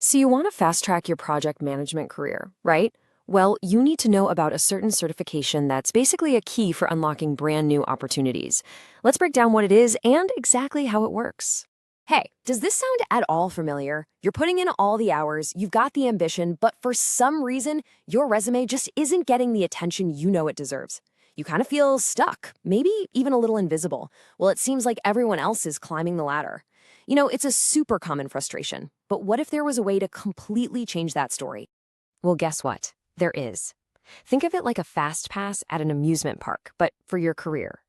So you want to fast-track your project management career, right? Well, you need to know about a certain certification that's basically a key for unlocking brand new opportunities. Let's break down what it is and exactly how it works. Hey, does this sound at all familiar? You're putting in all the hours, you've got the ambition, but for some reason, your resume just isn't getting the attention you know it deserves. You kind of feel stuck, maybe even a little invisible. Well, it seems like everyone else is climbing the ladder. It's a super common frustration. But what if there was a way to completely change that story? Well, guess what? There is. Think of it like a fast pass at an amusement park, but for your career.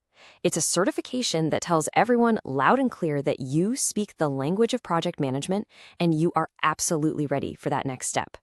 It's a certification that tells everyone loud and clear that you speak the language of project management and you are absolutely ready for that next step.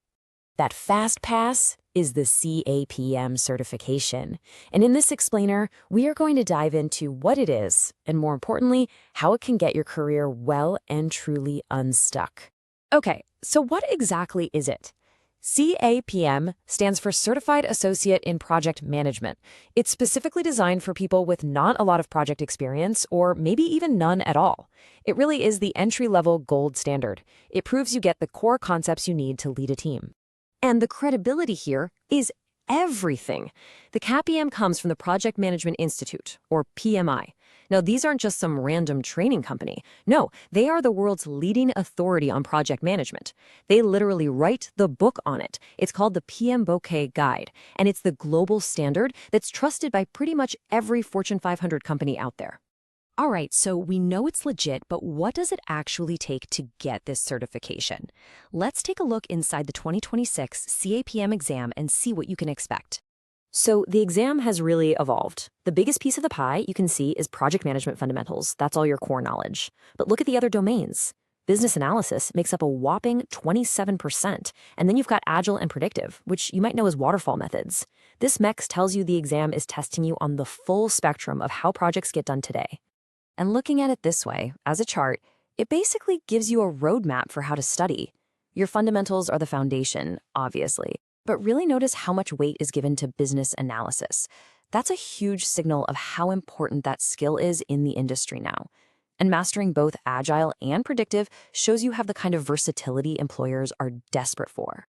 That fast pass is the CAPM certification. And in this explainer, we are going to dive into what it is, and more importantly, how it can get your career well and truly unstuck. Okay, so what exactly is it? CAPM stands for Certified Associate in Project Management. It's specifically designed for people with not a lot of project experience or maybe even none at all. It really is the entry-level gold standard. It proves you get the core concepts you need to lead a team. And the credibility here is everything. The CAPM comes from the Project Management Institute, or PMI. Now, these aren't just some random training company. No, they are the world's leading authority on project management. They literally write the book on it. It's called the PMBOK Guide, and it's the global standard that's trusted by pretty much every Fortune 500 company out there. All right, so we know it's legit, but what does it actually take to get this certification? Let's take a look inside the 2026 CAPM exam and see what you can expect. So the exam has really evolved. The biggest piece of the pie you can see is project management fundamentals. That's all your core knowledge. But look at the other domains. Business analysis makes up a whopping 27%. And then you've got Agile and Predictive, which you might know as waterfall methods. This MEX tells you the exam is testing you on the full spectrum of how projects get done today. And looking at it this way, as a chart, it basically gives you a roadmap for how to study. Your fundamentals are the foundation, obviously, but really notice how much weight is given to business analysis. That's a huge signal of how important that skill is in the industry now. And mastering both Agile and Predictive shows you have the kind of versatility employers are desperate for.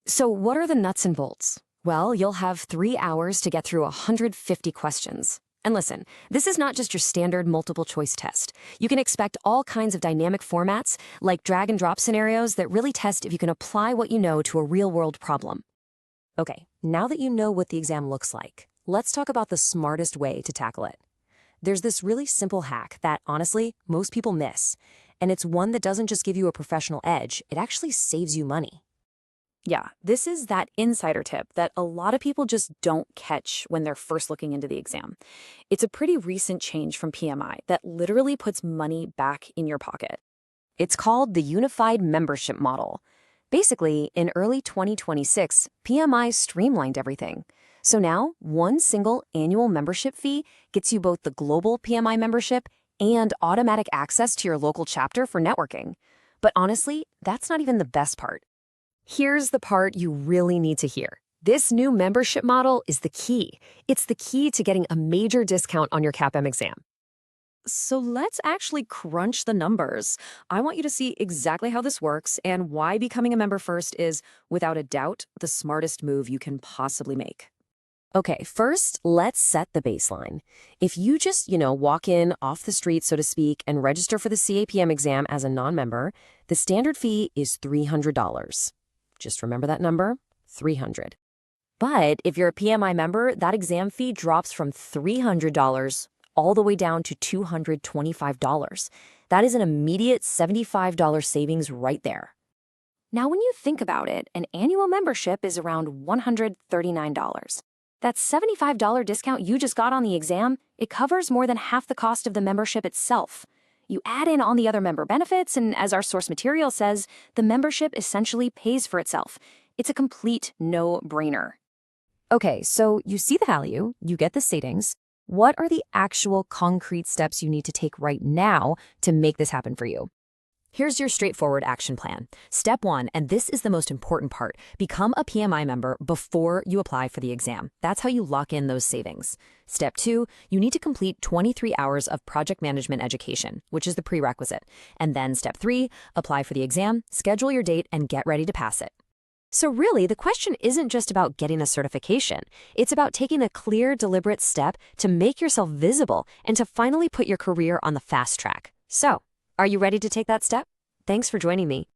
So what are the nuts and bolts? Well, you'll have 3 hours to get through 150 questions. And listen, this is not just your standard multiple choice test. You can expect all kinds of dynamic formats, like drag and drop scenarios that really test if you can apply what you know to a real-world problem. Okay, now that you know what the exam looks like, let's talk about the smartest way to tackle it. There's this really simple hack that, honestly, most people miss. And it's one that doesn't just give you a professional edge, it actually saves you money. Yeah, this is that insider tip that a lot of people just don't catch when they're first looking into the exam. It's a pretty recent change from PMI that literally puts money back in your pocket. It's called the Unified Membership Model. Basically, in early 2026, PMI streamlined everything. So now, one single annual membership fee gets you both the global PMI membership and automatic access to your local chapter for networking. But honestly, that's not even the best part. Here's the part you really need to hear. This new membership model is the key. It's the key to getting a major discount on your CAPM exam. So let's actually crunch the numbers. I want you to see exactly how this works and why becoming a member first is, without a doubt, the smartest move you can possibly make. Okay, first, let's set the baseline. If you just, walk in off the street, so to speak, and register for the CAPM exam as a non-member, the standard fee is $300. Just remember that number, 300. But if you're a PMI member, that exam fee drops from $300 all the way down to $225. That is an immediate $75 savings right there. Now, when you think about it, an annual membership is around $139. That $75 discount you just got on the exam, it covers more than half the cost of the membership itself. You add in all the other member benefits, and as our source material says, the membership essentially pays for itself. It's a complete no-brainer. Okay, so you see the value, you get the savings. What are the actual concrete steps you need to take right now to make this happen for you? Here's your straightforward action plan. Step 1, and this is the most important part, become a PMI member before you apply for the exam. That's how you lock in those savings. Step 2, you need to complete 23 hours of project management education, which is the prerequisite. And then step 3, apply for the exam, schedule your date, and get ready to pass it. So really, the question isn't just about getting a certification. It's about taking a clear, deliberate step to make yourself visible and to finally put your career on the fast track. So, are you ready to take that step? Thanks for joining me.